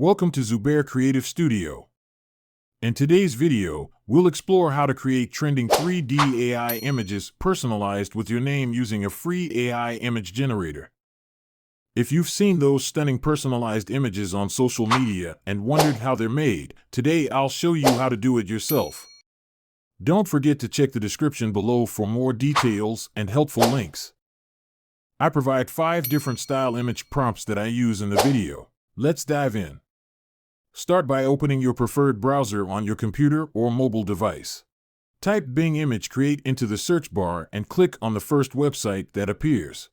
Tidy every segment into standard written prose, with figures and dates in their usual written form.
Welcome to Zubair Creative Studio. In today's video, we'll explore how to create trending 3D AI images personalized with your name using a free AI image generator. If you've seen those stunning personalized images on social media and wondered how they're made, today I'll show you how to do it yourself. Don't forget to check the description below for more details and helpful links. I provide 5 different style image prompts that I use in the video. Let's dive in. Start by opening your preferred browser on your computer or mobile device. Type Bing Image Create into the search bar and click on the first website that appears.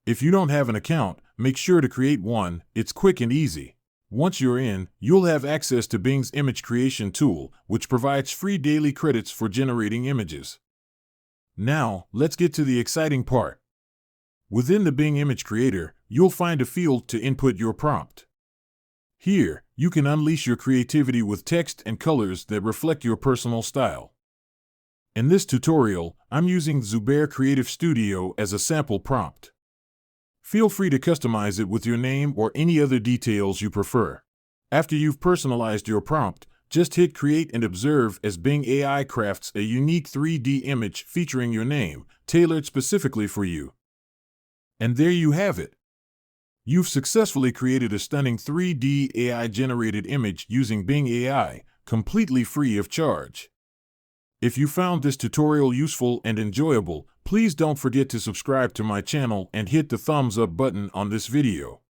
If you don't have an account, make sure to create one. It's quick and easy. Once you're in, you'll have access to Bing's image creation tool, which provides free daily credits for generating images. Now, let's get to the exciting part. Within the Bing Image Creator, you'll find a field to input your prompt. Here, you can unleash your creativity with text and colors that reflect your personal style. In this tutorial, I'm using Zubair Creative Studio as a sample prompt. Feel free to customize it with your name or any other details you prefer. After you've personalized your prompt, just hit Create and observe as Bing AI crafts a unique 3D image featuring your name, tailored specifically for you. And there you have it. You've successfully created a stunning 3D AI-generated image using Bing AI, completely free of charge. If you found this tutorial useful and enjoyable, please don't forget to subscribe to my channel and hit the thumbs up button on this video.